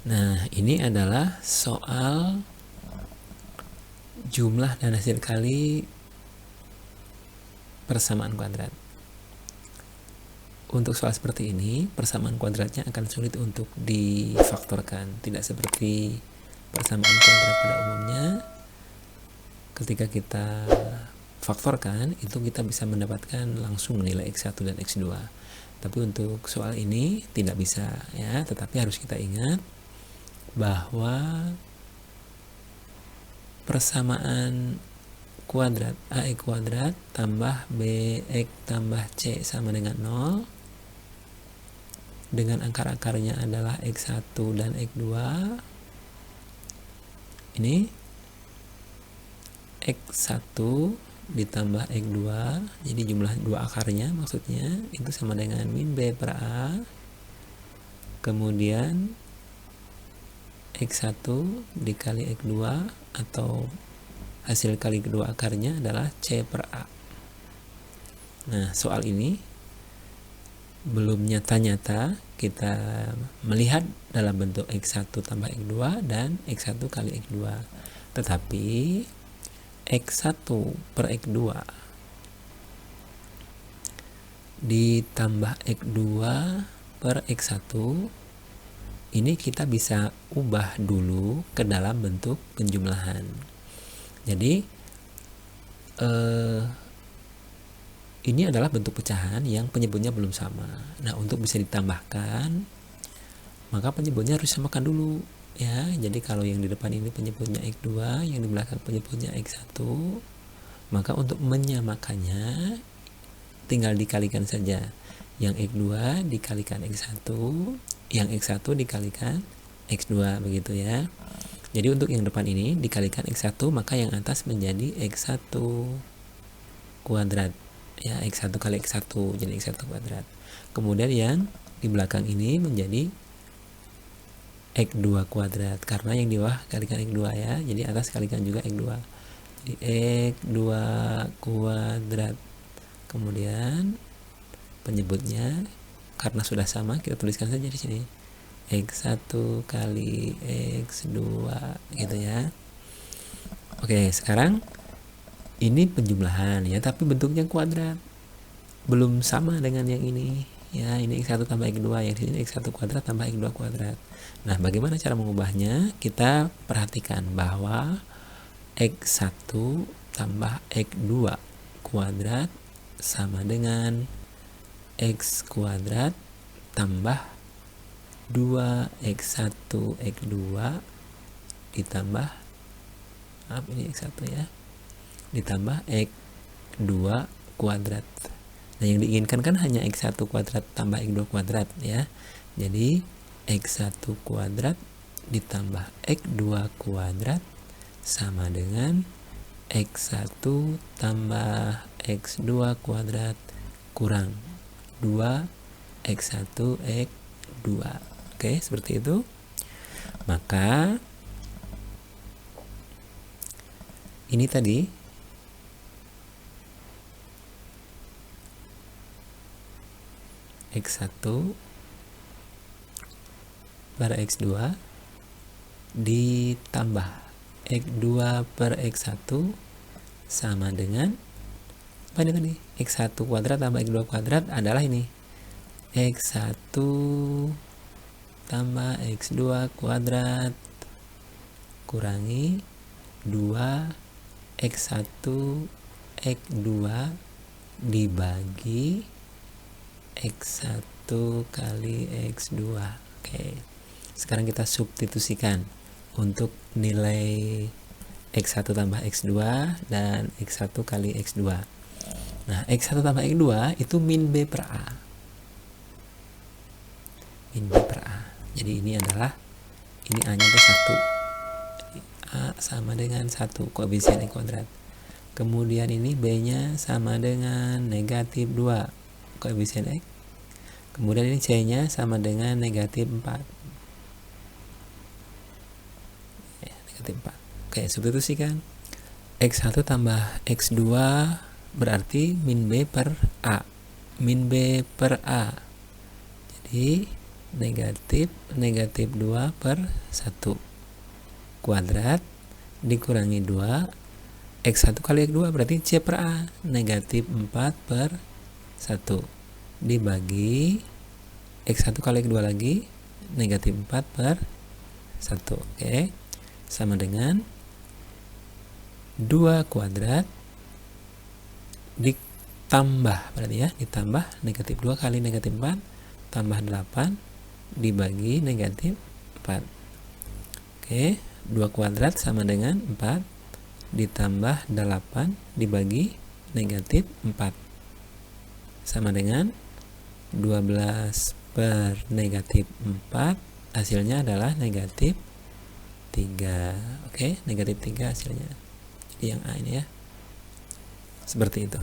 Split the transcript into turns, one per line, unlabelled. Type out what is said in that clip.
Nah, ini adalah soal jumlah dan hasil kali persamaan kuadrat. Untuk soal seperti ini, persamaan kuadratnya akan sulit untuk difaktorkan. Tidak seperti persamaan kuadrat pada umumnya. Ketika kita faktorkan, itu kita bisa mendapatkan langsung nilai X1 dan X2. Tapi untuk soal ini tidak bisa ya, tetapi harus kita ingat bahwa persamaan kuadrat AX kuadrat tambah BX tambah C sama dengan 0 dengan akar-akarnya adalah X1 dan X2. Ini X1 ditambah X2, jadi jumlah dua akarnya maksudnya itu sama dengan min B per A. Kemudian X1 dikali X2 atau hasil kali kedua akarnya adalah C per A. Nah, soal ini belum nyata-nyata kita melihat dalam bentuk X1 tambah X2 dan X1 kali X2. Tetapi X1 per X2 ditambah X2 per X1 ini kita bisa ubah dulu ke dalam bentuk penjumlahan. Jadi ini adalah bentuk pecahan yang penyebutnya belum sama. Nah, untuk bisa ditambahkan maka penyebutnya harus samakan dulu ya. Jadi kalau yang di depan ini penyebutnya X2, yang di belakang penyebutnya X1, maka untuk menyamakannya tinggal dikalikan saja. Yang X2 dikalikan X1, yang X1 dikalikan X2 begitu ya. Jadi untuk yang depan ini dikalikan X1, maka yang atas menjadi X1 kuadrat ya, X1 kali X1 jadi X1 kuadrat. Kemudian yang di belakang ini menjadi X2 kuadrat karena yang di bawah kalikan X2 ya, jadi atas kalikan juga X2, jadi X2 kuadrat. Kemudian penyebutnya karena sudah sama kita tuliskan saja di sini X1 kali X2 gitu ya. Oke, sekarang ini penjumlahan ya, tapi bentuknya kuadrat, belum sama dengan yang ini ya. Ini X1 tambah X2, yang di sini X1 kuadrat tambah X2 kuadrat. Nah, bagaimana cara mengubahnya? Kita perhatikan bahwa X1 tambah X2 kuadrat sama dengan X kuadrat tambah 2X1 X2 ditambah ini X1 ya, ditambah X2 kuadrat. Nah, yang diinginkan kan hanya X1 kuadrat tambah X2 kuadrat ya. Jadi X1 kuadrat ditambah X2 kuadrat sama dengan X1 tambah X2 kuadrat kurang 2 X1 X2. Oke, seperti itu. Maka ini tadi X1 per X2 ditambah X2 per X1 sama dengan apa ini tadi? X1 kuadrat tambah X2 kuadrat adalah ini X1 tambah X2 kuadrat kurangi 2 X1 X2 dibagi X1 kali X2. Oke, sekarang kita substitusikan untuk nilai X1 tambah X2 dan X1 kali X2. Nah, X1 tambah X2 itu min B per A. Min B per A. Jadi ini adalah, ini A-nya itu 1. A sama dengan 1, koefisien X kuadrat. Kemudian ini B-nya sama dengan negatif 2, koefisien X. Kemudian ini C-nya sama dengan negatif 4. Negatif 4. Oke, substitusikan. X1 tambah X2 berarti min B per A. Min B per A. Jadi negatif 2/1 kuadrat dikurangi 2, X1 kali X2 berarti C per A, negatif 4/1 dibagi X1 kali X2 lagi, negatif 4/1. Oke, sama dengan 2 kuadrat ditambah, berarti ya, ditambah negatif 2 kali negatif 4 tambah 8 dibagi negatif 4. Oke, 2 kuadrat sama dengan 4 ditambah 8 dibagi negatif 4 sama dengan 12 per negatif 4, hasilnya adalah negatif 3. Oke, negatif 3 hasilnya. Jadi yang A ini ya, seperti itu.